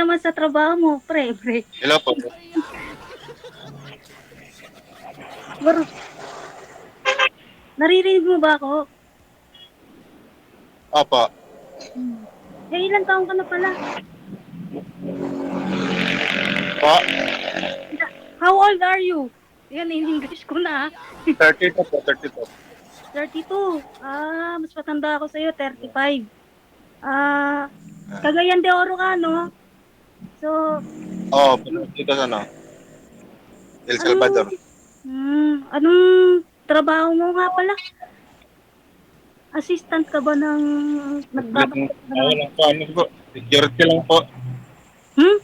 naman sa trabaho mo, pre. Hello po. Bro, naririnig mo ba ako? Opo. Ilan taong ka na pala? Po. How old are you? Yan, in English ko na. 32 po, 32. 32. Mas matanda ako sa'yo, 35. Cagayan de Oro ka, no? So, Oo, dito sa El anong, Salvador. anong trabaho mo nga pala? Assistant ka ba ng nagbabalik ka Ayun naman? lang po, ano po. Security lang po. Hmm?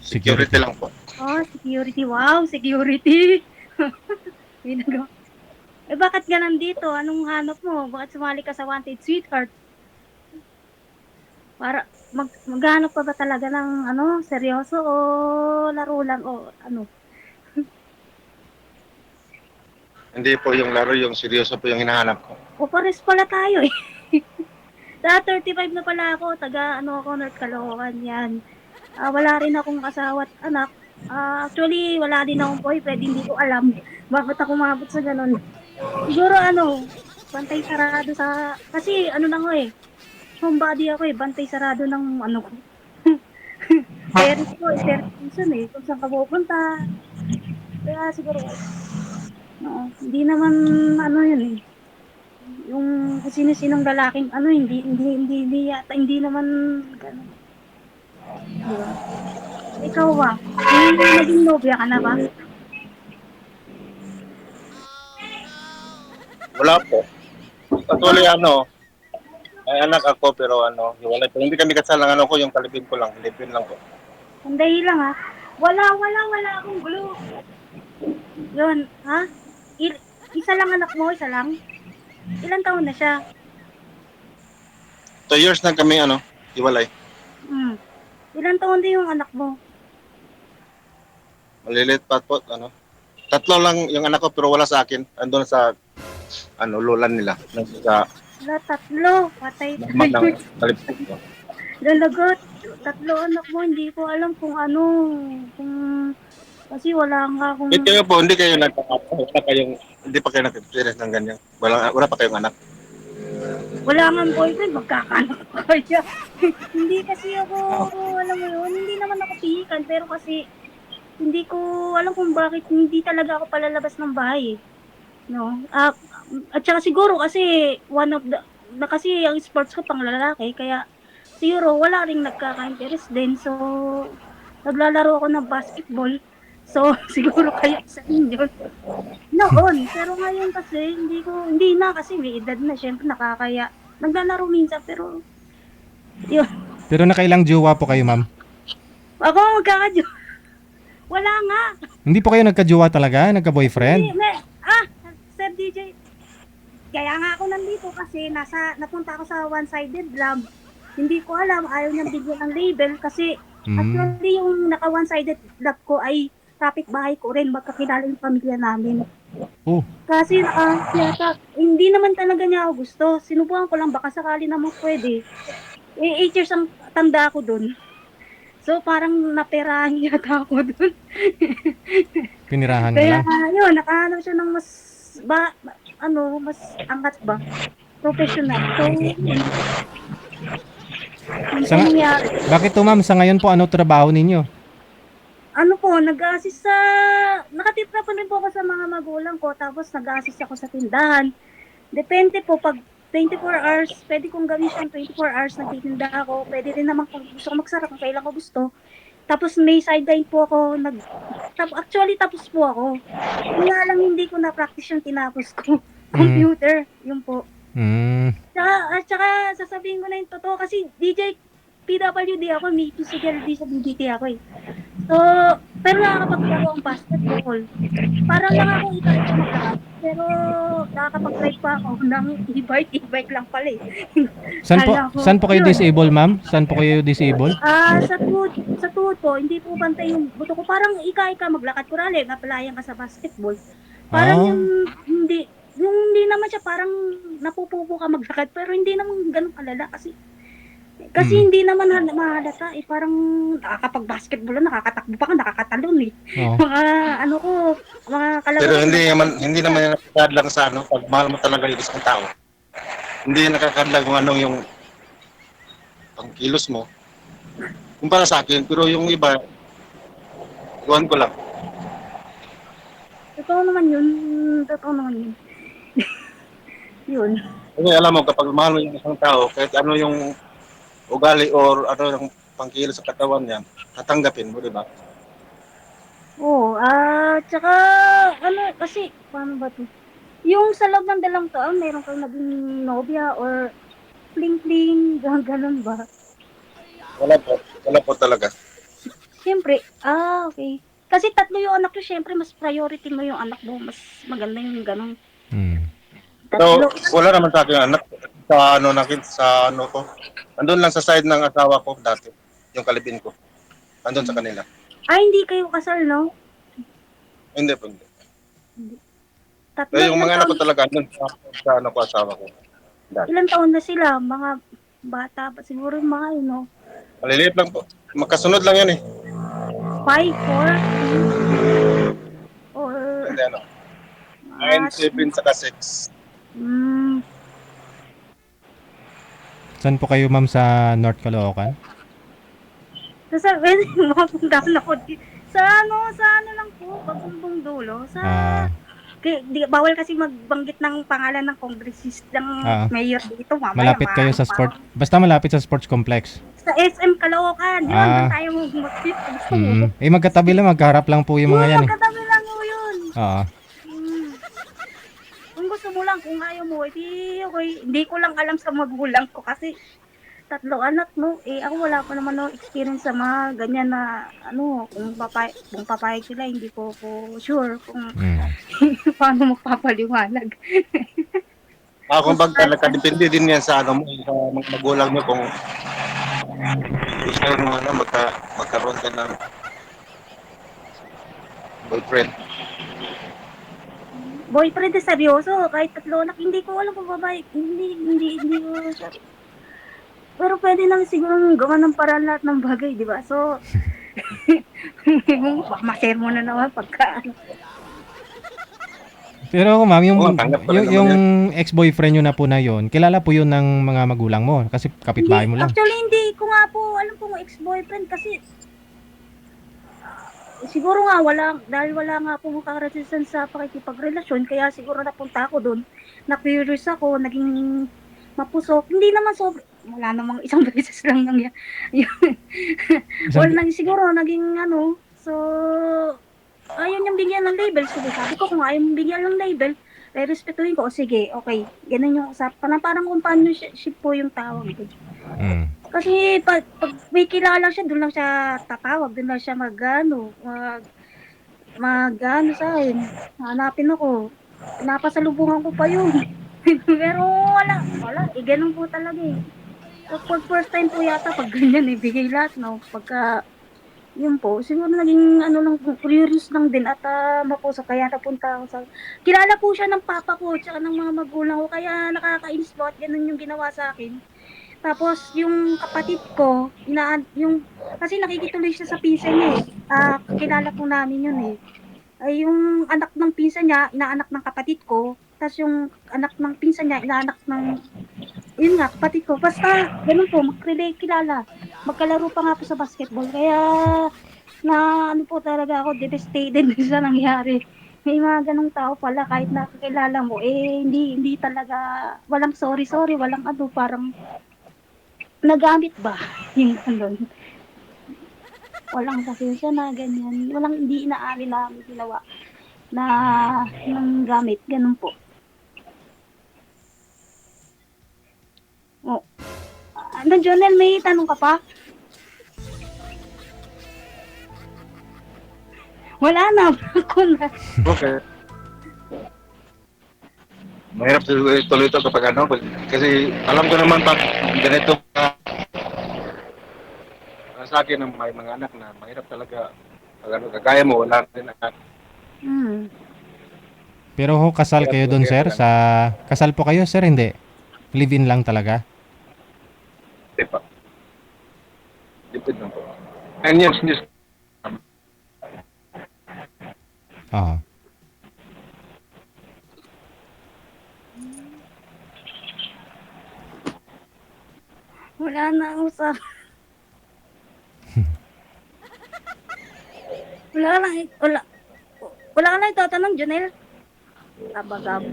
Security lang po. Oh, security. Wow, security. Ginagawa. Bakit ka nandito? Anong hanap mo? Bakit sumali ka sa Wanted Sweetheart? Para maghanap pa ba talaga ng seryoso o laro lang o ano? Hindi po yung laro, yung seryoso po yung hinahanap ko. O pares pala tayo eh. Sa 35 na pala ako, taga ako, North Caloocan yan. Wala rin akong asawa at anak. Actually, wala din akong boyfriend, hindi ko alam bakit ako umabot sa ganun. Siguro bantay sarado kasi na ko eh, homebody ako eh, bantay sarado ng ko. Parents ko, reason eh, kung saan ka pupunta. Kaya siguro, hindi naman yun eh. Yung kung sino-sinong lalaking hindi yata, hindi naman ganun. Di ba? Ikaw ba? Naging nobya ka na ba? Wala po. Actually, may anak ako pero hiwalay po. Hindi kami kasal ng ko, yung kalibin ko lang. Kalibin lang po. Sandali lang ha. Wala akong gulo. Yun, ha? Isa lang anak mo, isa lang? Ilan taon na siya? 2 years na kami, hiwalay. Ilan taon din yung anak mo? Malilit pa po, Tatlo lang yung anak ko pero wala sa akin. Andun sa, lola nila. Sa Wala, tatlo. Patay mama ng tayo. kalibin ko. Lalagot. Tatlo anak mo, hindi ko alam kung kung, kasi wala nga akong, Hindi kayo po, hindi pa kayo nag-experience ng ganyan. Wala pa kayong anak. wala nga boyfriend, magkakanak pa kaya. Hindi kasi ako, Ah, alam mo yun, hindi naman ako pihikan, pero kasi, hindi ko alam kung bakit hindi talaga ako palalabas ng bahay eh. No? At saka siguro kasi one of the kasi ang sports ko pang lalaki kaya siguro wala ring nagkaka-interest din. So naglalaro ako ng basketball. So siguro kaya sa inyo noon. Pero ngayon kasi hindi na kasi may edad na syempre nakakaya. Naglalaro minsan pero yun. Pero nakailang jowa po kayo, ma'am? Ako magkakadyo. Wala nga. Hindi po kayo nagka-jowa talaga? Hindi, Nagka-boyfriend? Sir DJ, kaya nga ako nandito kasi napunta ako sa one-sided love. Hindi ko alam, ayaw niyang bigyan ng label kasi actually yung naka one-sided love ko ay kapitbahay ko rin, magkakilala yung pamilya namin. Oh, Kasi hindi naman talaga niya ako gusto. Sinubukan ko lang, baka sakali naman pwede. 8 years ang tanda ko dun. So parang naperahan yata ako dun. pinirahan ka Kaya lang. yun, nakahanap siya ng mas angat ba? Professional. So, yun. Sa Ano nangyari? Bakit to, ma'am? Sa ngayon po, ano trabaho ninyo? Nag-assist nakatira pa rin po ako sa mga magulang ko, tapos nag-assist ako sa tindahan. Depende po, pag 24 hours, pwede kong gawin siyang 24 hours nagtitinda ako. Pwede rin naman kung gusto ko magsarap, kung kailan ko gusto. Tapos may sideline po ako, actually tapos po ako. Yung nga lang hindi ko na-practice yung tinapos ko. Computer, yun po. At saka sasabihin ko na yung totoo kasi DJ PWD ako, may physical disability ako eh. So, pero nakakapaglaro ang basketball. Parang lang ako ika-ika maglakad. Pero nakakapag-ride pa ako ng e-bike lang pala eh. Kala ko, Saan po kayo yun. disabled, ma'am? Saan po kayo disabled? Sa tuhod po, hindi po bantay yung buto ko. Parang ika-ika maglakad. Kurali, napalayan ka sa basketball. Parang Ah, yung hindi naman siya parang napupupo ka maglakad. Pero hindi naman ganun kalala kasi Kasi Mm. hindi naman mahalata eh. Parang nakakapag-basketball na, nakakatakbo pa ka, nakakatalon eh. Oo. Mga ano ko, mga kalaro Pero ko hindi naman yan nakakadlang sa ano, pag mahal mo talaga yung isang tao. Hindi yan nakakadlang kung ano yung pangkilos mo. Kumpara sa akin, pero yung iba, iwan ko lang. Totoo naman yun. Totoo naman yun. Yun. Kasi alam mo, kapag mahal mo yung isang tao, kahit ano yung ugali or ano yung pangkilos sa katawan niya, tatanggapin mo, di ba? Oo, tsaka ano, kasi paano ba 'to? Yung sa loob ng 2 taon meron kang naging nobya or fling-fling, gano'n ba? Wala po. Wala po talaga. Siyempre okey. Kasi 3 yung anak ko siyempre mas priority mo yung anak mo, mas maganda yung gano'n. Mm. Pero 3 wala naman sa akin anak sa ano nakin sa ano ko. Andun lang sa side ng asawa ko dati, yung kalibin ko. Andun sa kanila. hindi kayo kasal 'no? Hindi po, hindi. Hindi. Pero yung Ilang mga anak taon ko talaga andun sa ano ko asawa ko. Dati. ilang taon na sila? Mga bata pa siguro yung mga yun 'no? Maliliit lang po. Magkasunod lang yan eh. 5, 4, 3 or Hindi ano. 9, mga 7, saka 6. hmm. Saan po kayo ma'am sa North Caloocan? Sasabihin mo mapuntahan ako sa ano lang po, Pabumbong Dulo, sa Ah, bawal kasi magbanggit ng pangalan ng ng ah, mayor dito mamaya malapit kayo sa pa sport. Basta malapit sa sports complex. sa SM Caloocan, yun, doon Ah, tayo mag-fit, gusto mo. magkatabi lang, magkaharap lang po yung Yun, mga yan eh. magkatabi lang mo yun. Oo. Hmm. Kung gusto mo lang, kung ayaw mo, edi okay. Hindi ko lang alam sa magulang ko kasi 3 anak, no? Eh, ako wala pa naman no experience sa mga ganyan na, ano, kung papayag sila, hindi ko sure kung Mm. paano magpapaliwanag. Kung bagka, nakadepende din yan sa ano mo, sa mga magulang nyo kung gusto mo ano, magkaroon ka ng boyfriend. Boyfriend na seryoso, kahit 3 anak, hindi ko alam kung babae, hindi ko siya. Pero pwede naman siguro gawa ng paraan lahat ng bagay, di ba? So, ma-share mo na naman pagka, ano. Pero ma'am, Oo, tanggap ko rin naman yung yan. ex-boyfriend nyo na po na yon, kilala po yun ng mga magulang mo kasi kapitbahay mo lang. Actually, hindi ko nga po alam kung ex-boyfriend kasi siguro nga dahil wala nga po karanasan sa pakikipagrelasyon, kaya siguro napunta ako doon, na-curious ako, naging mapusok. Hindi naman wala namang isang beses lang nangyari. Isang, Wala lang siguro naging ano, so ayaw niyang bigyan ng label. Sige, sabi ko kung ayaw mong bigyan ng label, respetuhin ko. O sige, okay. Ganun yung usapan. Parang companionship po yung tawag ko. mm. Kasi pag may kilala siya, doon lang siya tatawag, doon lang siya mag-ano sa akin. Hanapin ako. Pinapasalubungan ko pa yun. Pero wala. Ganun po talaga eh. So, pag first time po yata, pag ganyan, ibigay lahat, no? Pagka, yun po, siguro naging, ano lang, curious lang din at mapuso. Kaya napunta ako kilala po siya ng papa ko, tsaka ng mga magulang ko, kaya nakakainis po at ganun yung ginawa sa akin. Tapos, yung kapatid ko, kasi nakikituloy siya sa pinsan niya eh. Kilala po namin yun eh. Ay, yung anak ng pinsan niya, inaanak ng kapatid ko. Tapos yung anak ng pinsan niya, inaanak ng yun nga, kapatid ko. Basta, ganun po, kilala. Magkalaro pa nga po sa basketball. Kaya, ano po talaga ako, devastated sa nangyari. May mga ganung tao pala, kahit nakakilala mo, hindi talaga, walang sorry, walang ano, parang, nagamit ba? Yung ganun. Walang pasensya na, ganyan. Walang hindi inaali na ginawa na ng gamit, ganun po. Oh. Jonel, may tanong ka pa? Wala na, ako na. Okay. Mahirap tuloy ito kapag ano, kasi alam ko naman pag ganito sa akin ng may mga anak na mahirap talaga pag ano, kagaya mo, wala rin anak. Hmm. Pero ho, kasal Kaya kayo talaga doon sir? yan. Kasal po kayo sir? Hindi. Live-in lang talaga? Di pa. tipid lang po. 9 years news. Oo. Wala na ang usap. Wala ka lang, wala ka lang itatanong, Junel. Tabagab.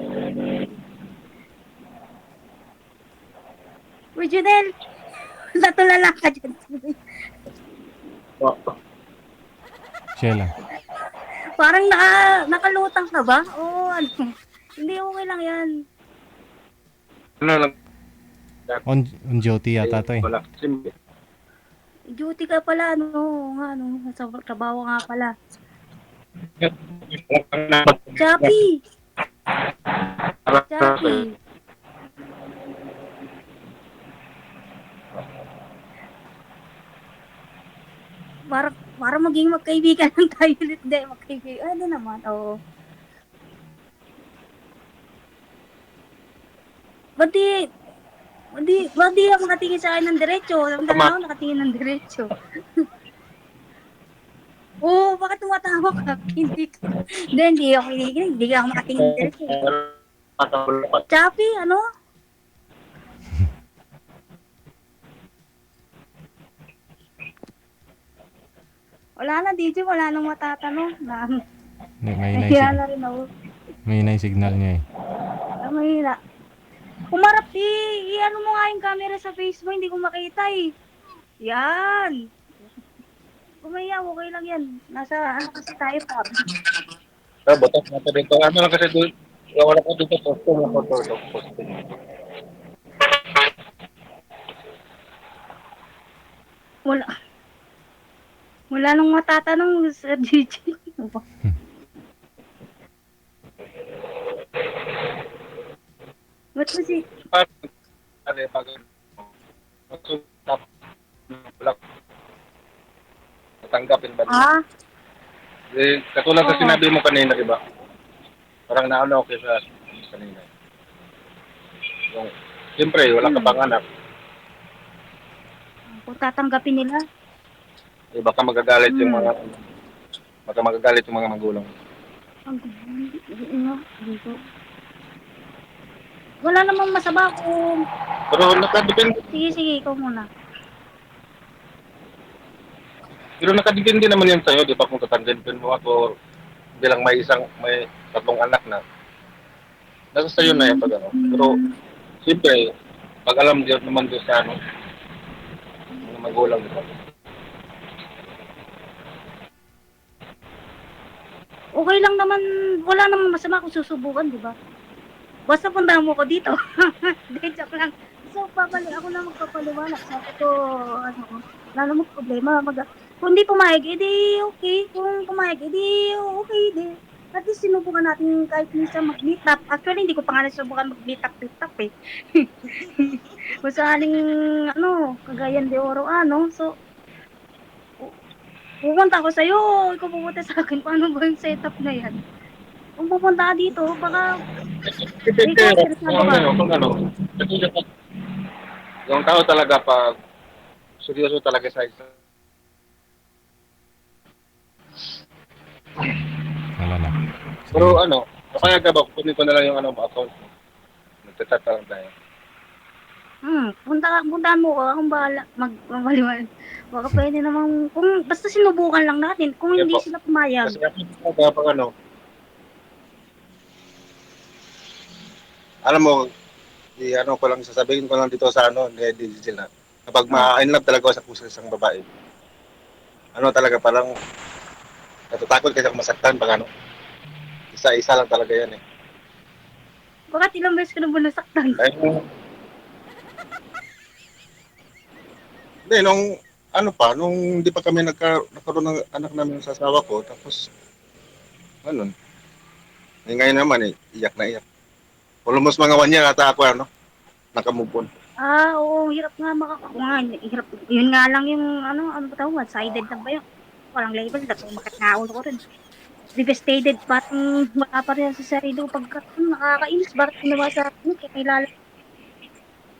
Uy, Junel! Natulala ka dyan. Oh, Sheila. Parang nakalutang ka ba? Oo, ano. Hindi, okay lang yan. ano lang. On duty yata to eh. Wala. Simple. Duty ka pala, ano, nga, ano, sa trabaho nga pala. Chappy! Chappy! Para maging magkaibigan lang tayo ulit. Hindi, magkaibigan. Ano naman, oo. Ba't di ako nakatingin sa akin ng diretso? Samtala ako nakatingin ng diretso. Oo, bakit tumatawa ka? Hindi ako kinikinig. Hindi ka ako nakatingin ng diretso. Chappy, ano? Wala na, DJ. Wala nang matatanong. May Nahiya na rin ako. may signal niya eh. Mahina. Kumarap ano mo nga yung camera sa face mo, hindi ko makita eh. Yan. Kumaya, okay lang yan. Nasa, ano kasi tayo pa. Batas natin dito. Ano lang kasi doon. Wala ko dito posto ng motor. Posto. Wala. Wala nang matatanong sa DJ. Ba't kasi, Ano yung pag wala tatanggapin ba niya? Katulad Oo. na sinabi mo kanina, di ba? Parang naano okay sa kanina. Yung, siyempre, wala ka pang anak. kung tatanggapin nila, Eh, baka magagalit yung mga magulang. dito. Wala namang masama kung, Pero nakadepende, sige, ikaw muna. nakadepende naman yan sa'yo, di ba? Kung tatanggapin mo ako bilang may tatlong anak na. Nasa sa'yo na yan pag ano. Pero, siyempre, pag alam din naman doon sa mga magulang, di ba? Okay lang naman, wala namang masama kung susubukan, di ba? Basta puntahan mo ko dito. Hindi, joke lang. So, ako na magpapaliwanag. Sabi ko, ano, wala namang problema. Kung hindi pumayag, edi okay. Kung pumayag, edi okay, di. At least sinubukan natin kahit minsan mag-meet up. Actually, hindi ko pa nga nasubukan mag-meet up eh. Kung saaling, ano, Cagayan de Oro, ano. So, pupunta ako sa'yo. Ikaw pupunta sa akin. Paano ba yung setup na yan? Kung pupunta ka dito, baka Depende, interesado ka. kung ano. Kasi yung tao talaga pag seryoso talaga sa isa. Wala na. Pero ano, kapag ka ba, kunin ko na lang yung account mo. Nagchat lang tayo. Puntahan mo ko, akong bahala magmaliwan. Baka pwede namang, kung basta sinubukan lang natin, kung hindi po. sila pumayag. Kasi kapag ano, alam mo, ko lang, sasabihin ko lang dito sa ni Digital na, kapag ma-in love talaga ako sa puso isang babae, talaga parang natatakot kasi ako masaktan pag isa-isa lang talaga yan eh. Bakit ilang beses ka na ba nasaktan? Ay, hindi, nung hindi pa kami nagkaroon ng anak namin sa asawa ko, tapos, ngayon naman iyak na iyak. Almost mga 1 year ata ako, nakamove on. Oo, hirap nga hirap. Yun nga lang yung, ano ba tawag, one-sided lang ba yun? Walang label, umakit nga ulo ko rin. Devastated, parang wala pa rin sa sarili ko pagkat nakakainis, bakit ginawa sa akin, kaya kilala.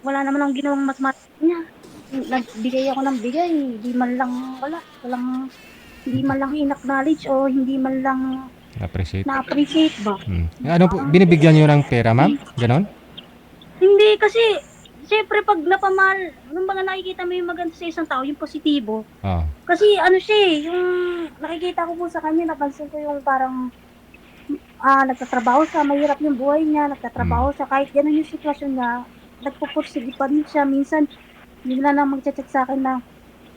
Wala naman akong ginawang mas niya. nagbigay ako ng bigay, hindi man lang hindi man lang in-acknowledge o hindi man lang Appreciate. na-appreciate ba? Ano po, binibigyan niyo ng pera, ma'am? Ganon? Hindi kasi, siyempre pag napamahal, nung mga nakikita mo yung maganda sa isang tao, yung positibo. Oo. Kasi ano siya eh, yung nakikita ko po sa kanya, napansin ko yung parang nagtatrabaho siya, mahirap yung buhay niya, nagtatrabaho siya, kahit ganun yung sitwasyon niya, nagpupursige pa rin siya. Minsan, bigla na magchat-chat sa akin na,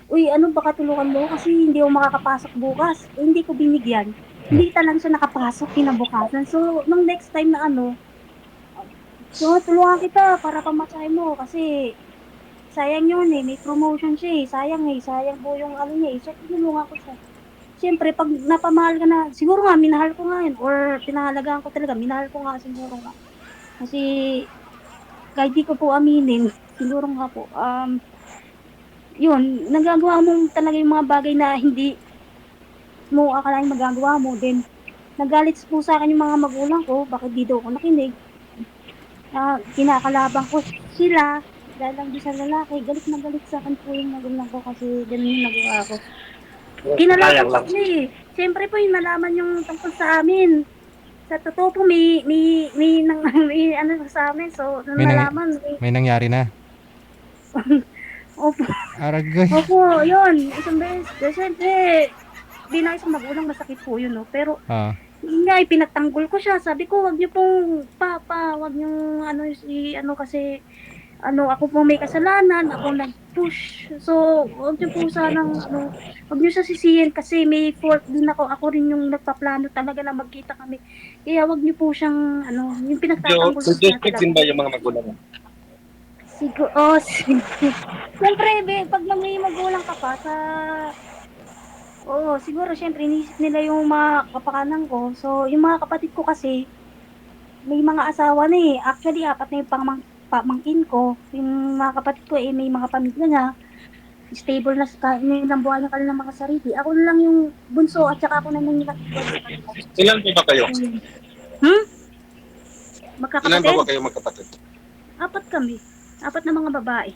uy, ano baka tulungan mo kasi hindi ako makakapasok bukas. Eh, hindi ko binigyan. Hindi talaga siya nakapasok kinabukasan. So, nung next time na so, tulungan kita para pamasahe mo kasi sayang yun eh, may promotion siya eh, sayang po yung ano niya eh. So, tinulungan ko siya. Siyempre, pag napamahal ka na, siguro nga, minahal ko nga yun, or pinahalagaan ko talaga, minahal ko nga siguro nga. Kasi, kahit di ko po aminin, siguro nga po, yun, nagagawa mo talaga yung mga bagay na hindi mo akalain magagawa mo. Then, nagalit po sa akin yung mga magulang ko, bakit di daw ako nakinig. Kinakalabang ko sila, dahil lang di sa lalaki, galit na galit sa akin po yung magulang ko kasi ganun yung nagawa ko. Kinalaban Sayang ko lang. sila eh. Siyempre po yung nalaman yung tungkol sa amin. Sa totoo po, may ano sa amin. So, nung May, nang, nalaman, may nangyari na. opo, Aragay. opo, yun, isang beses. Siyempre, bilang isang magulang, masakit po yun, no? Pero, Ah, yun nga, ipinagtanggol ko siya. Sabi ko, wag niyo pong, wag niyo, kasi, ako po may kasalanan, ako nag-push. So, wag niyo po sanang, wag niyo siya sisihin kasi may fault din ako. Ako rin yung nagpaplano talaga na magkita kami. Kaya wag niyo po siyang, yung pinagtatanggol ko siya Suggested din talaga. ba yung mga magulang mo? Sige. Siyempre, pag may magulang ka pa oo, siguro siyempre inisip nila yung mga kapakanan ko. So, yung mga kapatid ko kasi, may mga asawa na eh. Actually, apat na yung pamangkin ko. Yung mga kapatid ko eh, may mga pamilya na. Stable na may ilang buwan na kanilang mga sarili. Ako na lang yung bunso at saka ako na lang yung nakikita sa kanila. Ilan po ba kayo? Hmm? Ilan Magkakapatid? ba kayo magkapatid? Apat kami. Apat na mga babae.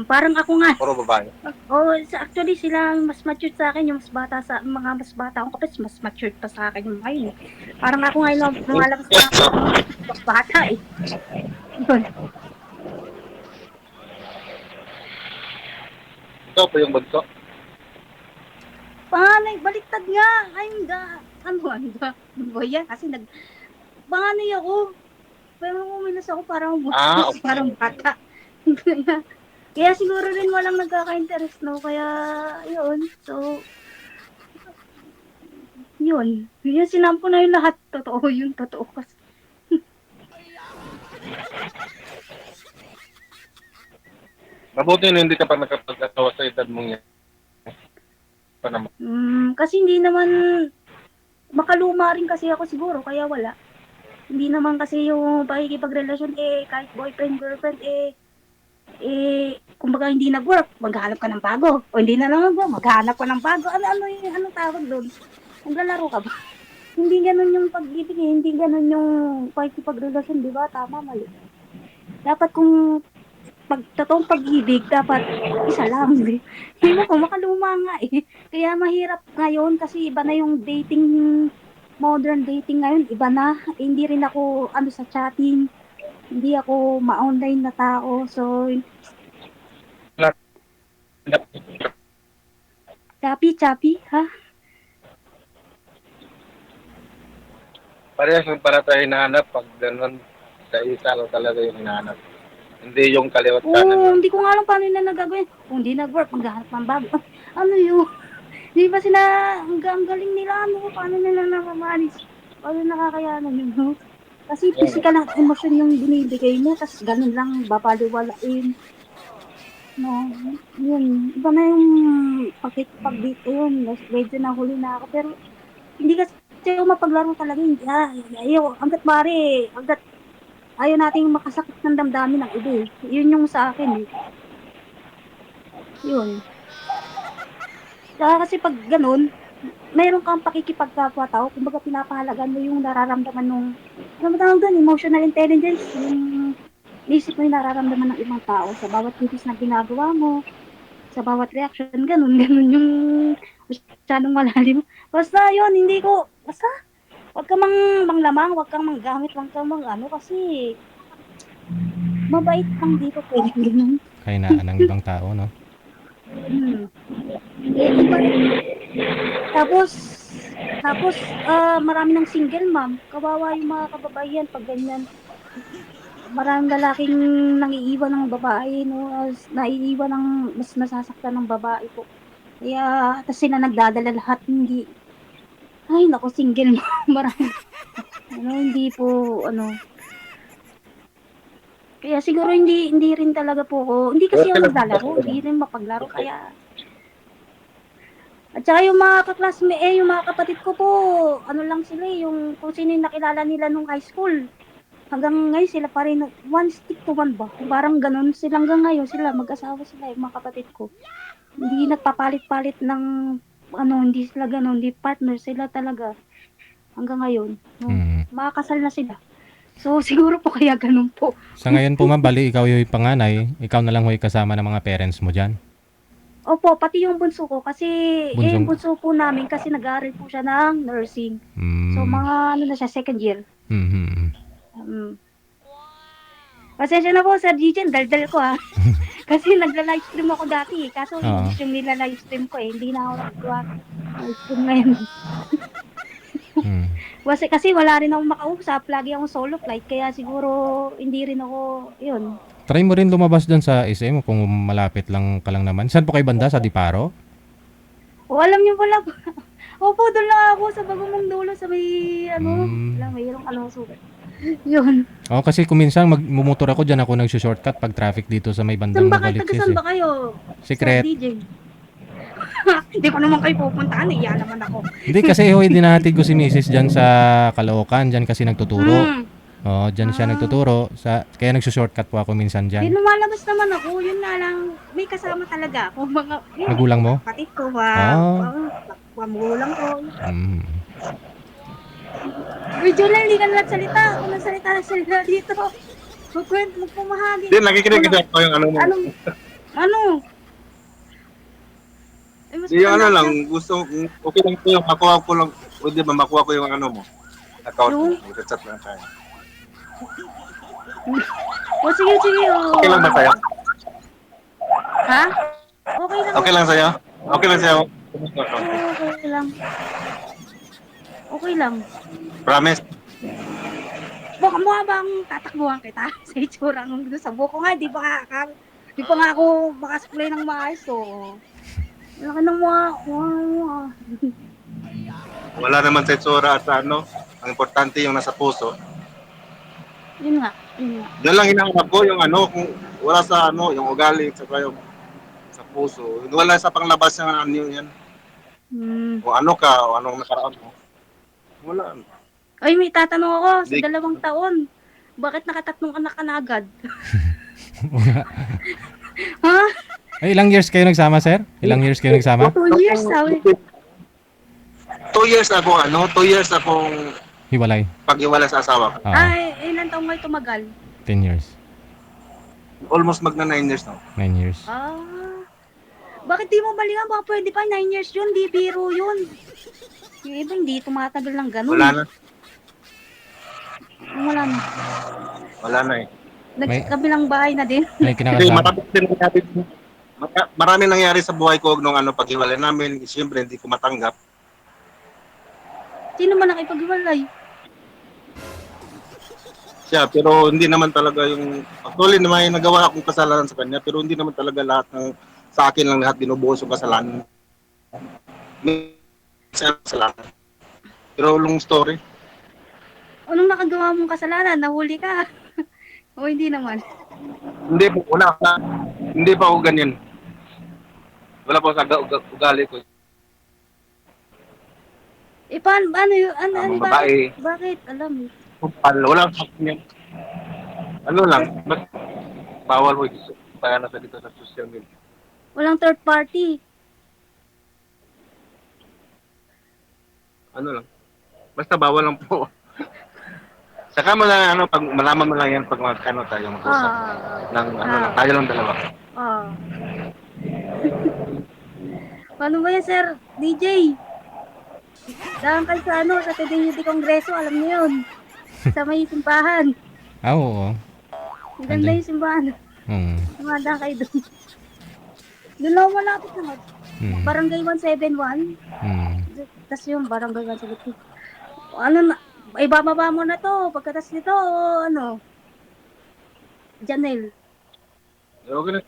Parang ako nga. Puro babae. Actually sila ang mas mature sa akin, yung mga mas bata akong kapatid, mas mature pa sa akin yung ngayon. Parang ako nga yung lumalabas na ako, mas bata eh. Yun. Ikaw po yung bunso? Panganay, baliktad nga. Ano ba yan? Kasi panganay ako. Pero uminas ako parang Okay. parang bata. Kaya siguro rin walang nagkaka-interest, no? Kaya, yun. So, yun. Yun, sinampo na yung lahat. Totoo yun. Totoo kasi. Mabuti na hindi ka pa nakapag-asawa sa edad mong yan. Pa naman. Kasi hindi naman, makaluma rin kasi ako siguro, kaya wala. Hindi naman kasi yung pakikipagrelasyon, kahit boyfriend, girlfriend, kumbaga hindi nag-work, maghanap ka ng bago. O hindi na lang maghanap ka ng bago. Anong tawag doon? Naglalaro ka ba? Hindi ganun yung pag-ibig hindi ganun yung pakikipagrelasyon, di ba? Tama, mali. Dapat kung totoong pag-ibig, dapat isa lang. Hindi mo kung makaluma nga eh. Kaya mahirap ngayon kasi iba na yung modern dating ngayon, iba na. Hindi rin ako sa chatting. Hindi ako ma-online na tao. So, chappy, ha? Parehas yung para tayo hinahanap pag ganun sa isa lang talaga yung hinahanap. Hindi yung kaliwat kanan. Hindi ko nga alam paano nila nagagawin. Kung hindi nag-work, maghahanap ng bago. Ano yun? Di ba sila, ang galing nila, paano nila nakamanis? Paano nakakayanan yun, no? Kasi physical ang emosyon yung binibigay niya, tapos ganun lang, babaliwalain. No, yun. Iba na yung pag-date yun. Medyo nahuli na ako. Pero, hindi kasi ako mapaglaro talaga. Ayaw, hanggat ayaw nating makasakit ng damdamin ng iba eh. Yun yung sa akin eh. Yun. Kasi pag ganun, mayroon kang pakikipagkapwa-tao, kumbaga pinapahalagan mo yung nararamdaman nung, ano ba tawag doon, emotional intelligence, yung inisip mo yung nararamdaman ng ibang tao sa bawat kilos na ginagawa mo, sa bawat reaction, ganun, ganun yung masyadong malalim. Basta yun, hindi ko, basta, wag ka manglamang, wag kang manggamit, wag kang ano, kasi, mabait lang dito, pwede ganun. Kahinaan ng ibang tao, no? Hmm. Eh, iba, tapos, marami ng single mom, kawawa yung mga kababaihan pag ganyan. Maraming lalaking nangiiwan ng babae, no, naiiwan ng, mas nasasaktan ng babae po. Kaya, tas sila nagdadala lahat, hindi, ay, naku, single mom, marami, hindi po, kaya siguro hindi rin talaga po ako, hindi kasi ako naglalaro, hindi rin mapaglaro, kaya, at saka yung mga yung mga kapatid ko po, ano lang sila yung kung sino yung nakilala nila nung high school. Hanggang ngayon sila pa rin, one stick to one ba? Parang ganun sila hanggang ngayon, sila, mag-asawa sila, yung mga kapatid ko. Hindi nagpapalit-palit ng, hindi sila ganun, hindi partner sila talaga. Hanggang ngayon, no? Mm. Makakasal na sila. So, siguro po kaya ganun po. Sa ngayon po, ma'am, bali ikaw yung panganay, ikaw na lang ho'y kasama ng mga parents mo dyan. Opo, pati yung bunso ko, kasi, yung Bunsong- bunso po namin, kasi nag-aaral po siya ng nursing. So, mga, na siya, second year. Mm. Pasensya na po, Sir Gijan, daldal ko ha. Kasi nagla-livestream ako dati, kaso Oo. yung nila-livestream ko hindi na ako nagagawa. Livestream ngayon. Mm. Kasi wala rin akong makausap, lagi akong solo flight, kaya siguro hindi rin ako, yun. Try mo rin lumabas dyan sa SM kung malapit lang ka lang naman. Saan po kayo banda? Sa Diparo? O alam niyo pala, opo, doon lang ako sa Bagumong Dulo, sa may, mayroong sugat. Yun. Kasi kuminsan magmumotor ako dyan, ako nagsushortcut pag traffic dito sa may bandang Saan ba kayo? Novaliches. Taga saan ba kayo? Secret. Sir DJ. Hindi ko naman kayo pupuntaan, iya naman ako. Hindi kasi dinahatid ko si Mrs. dyan sa Caloocan, dyan kasi nagtuturo. Dyan siya nagtuturo. Kaya nagsushortcut po ako minsan Di dyan. lumalabas naman ako, yun nga lang, may kasama talaga ako, mga, Magulang mo? kapatid ko, magulang ko. Medyo lang, hindi ka na nagsalita, kung nagsalita na sila dito. Magpumahagi. Hindi, nakikinig kasi ako yung ano mo. Ano? Mas Yung matanda lang, ka. gusto, okay lang po yung makuha ko lang, pwede ba makuha ko yung ano mo? Account mo, chat lang tayo. Sige. Okay lang ba sa'yo? Ha? Okay lang. Okay lang sa'yo? Okay lang sa'yo? Okay lang. Okay lang. Promise? Baka mo bang tatakbuhan kita sa itsura ng sa buko nga, di pa nga ako makasuklay ng maayos, so. Laki ng mga. Wala naman sa itsura at sa ano. Ang importante yung nasa puso. Yun nga. Yan lang hinahanap ko yung ano, kung wala sa ano, yung ugali, saka yung sa puso. Wala sa panglabas ng ano yan. O ano ka, o anong nakaraan mo. Wala. Ay, may tatanong ako sa Di- 2 taon. Bakit nakatatlong anak ka na agad? Ha? Ay, ilang years kayo nagsama, sir? Ilang years kayo nagsama? 2 years, sabi. 2 years ako, 2 years akong Hiwalay. pag-iwala sa asawa ko. Ay, ilan taong kayo tumagal? 10 years. Almost magna 9 years na. 9 years. Bakit di mo balikan? Baka pwede pa, 9 years yun, di biro yun. Yung iba hindi tumatagal ng ganun. Wala na. Wala na eh. Nagkabilang bahay na din. May Kasi kinakasama. marami nangyari sa buhay ko nung pag-iwalay namin. Siyempre, hindi ko matanggap. Sino man nakipag-iwalay? Siya, pero hindi naman talaga yung... Actually, may nagawa akong kasalanan sa kanya, pero hindi naman talaga lahat ng... Sa akin lang lahat binubuhos yung kasalanan. May kasalanan. Pero long story. Anong nakagawa mong kasalanan? Nahuli ka? O hindi naman? Hindi po, wala pa. Hindi pa ako ganyan. Wala pa sa ugali ko. Paano yun? Ano, babae. bakit? Alam mo. Wala pa ganyan. Ano lang, bawal mo kaya nasa dito sa social media. Walang third party. Ano lang. Basta bawal lang po. Saka mo na ano, pag malaman mo lang yan pag ano tayo mag-usap. Ng ano lang, tayo lang dalawa. Ah. Paano ba yan, Sir DJ? Daan kayo sa ano, sa Teddy Kongreso, alam niyo yun. Sa may simbahan. Oo. Maganda Andun. yung simbahan. Mm. Tumadaan kayo doon. Doon lang malapit naman. Mm. Barangay 171. Mm. Tapos yung barangay 172. Ano na, ibababa mo na to. Pagkatas nito, ano, Janel. Okay na.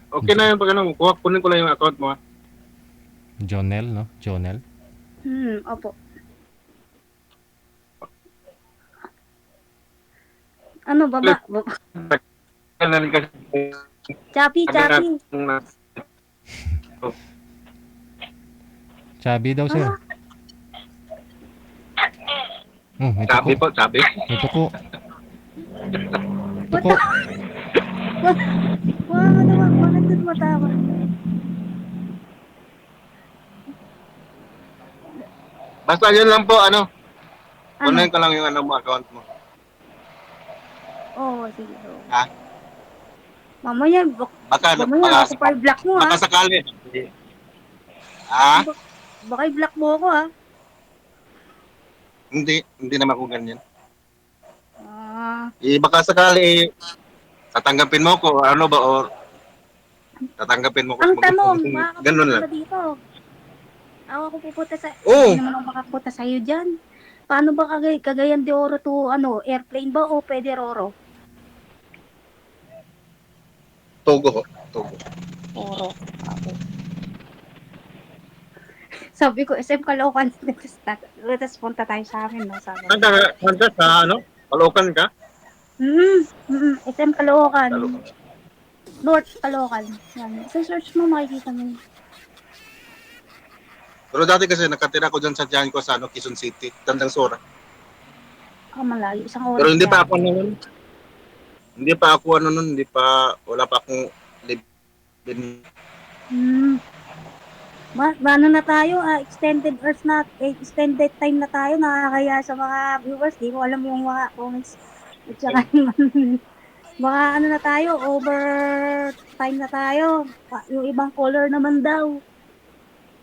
Okay na yung pag ano, kunin ko lang yung account mo. Jonel, no? Jonel. Opo. Ano, baba? Kailan kasi Chappy. Chubby daw, sir. May Sabi tuko. po, sabi. May tuko. What Tuko. Bakit doon matawa? Basta yun lang po, ano. Ano? Kunin ko lang yung ano mo, account mo. Oo, sige. Ha? Mamaya, Baka, mamaya ako pa i-block mo, ha? baka sakali. Ha? Baka i-block mo ako, ha? Hindi naman ako ganyan. Ah, Baka sakali, tatanggapin mo ko, ano ba, or tatanggapin mo ko. ang tanong, Ganun makakapunta lang. ka dito. Ako pupunta sa... Oo. Hindi naman ako makapunta sa'yo dyan. Paano ba Cagayan de Oro to, ano, airplane ba o pwede Roro? Togo. Oro. Okay. Sabi ko, SM Caloocan, let's punta tayo sa amin, no? Sabi. Handa sa, ano, Caloocan ka? SM Caloocan. Caloocan. North Caloocan. Yan. Sa search mo, makikita mo. Pero dati kasi nakatira ko dyan sa tiyan ko sa ano, Quezon City, Tandang Sora. Malayo. Isang oras. Pero hindi yan. pa ako ano nun. Wala pa akong live-in. Ano na tayo, extended time na tayo, nakakaya sa mga viewers, di ko alam yung mga comments. At saka mga ano na tayo, overtime na tayo. Yung ibang caller naman daw.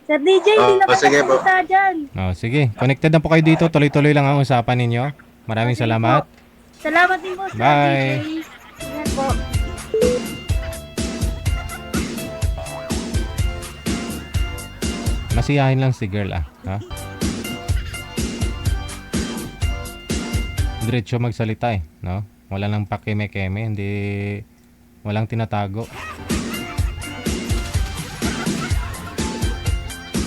Sir DJ, hindi na sige po. kita dyan. Sige. Connected na po kayo dito. Tuloy-tuloy lang ang usapan ninyo. Maraming Sige salamat. po. Salamat din po, Sir Bye. DJ. Yan po. Masiyahin lang si girl, ha? Diretso magsalita, no? Wala nang pakeme-keme, walang tinatago.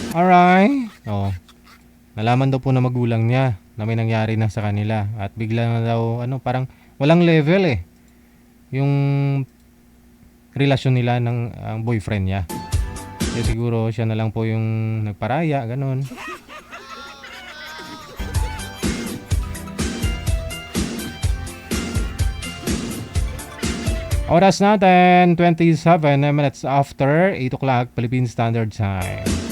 Alright. Nalaman daw po na magulang niya na may nangyari na sa kanila at bigla na daw parang walang level yung relasyon nila ng boyfriend niya. Kaya siguro siya na lang po yung nagparaya, ganun. Oras natin 27 minutes after 8 o'clock Philippine Standard Time.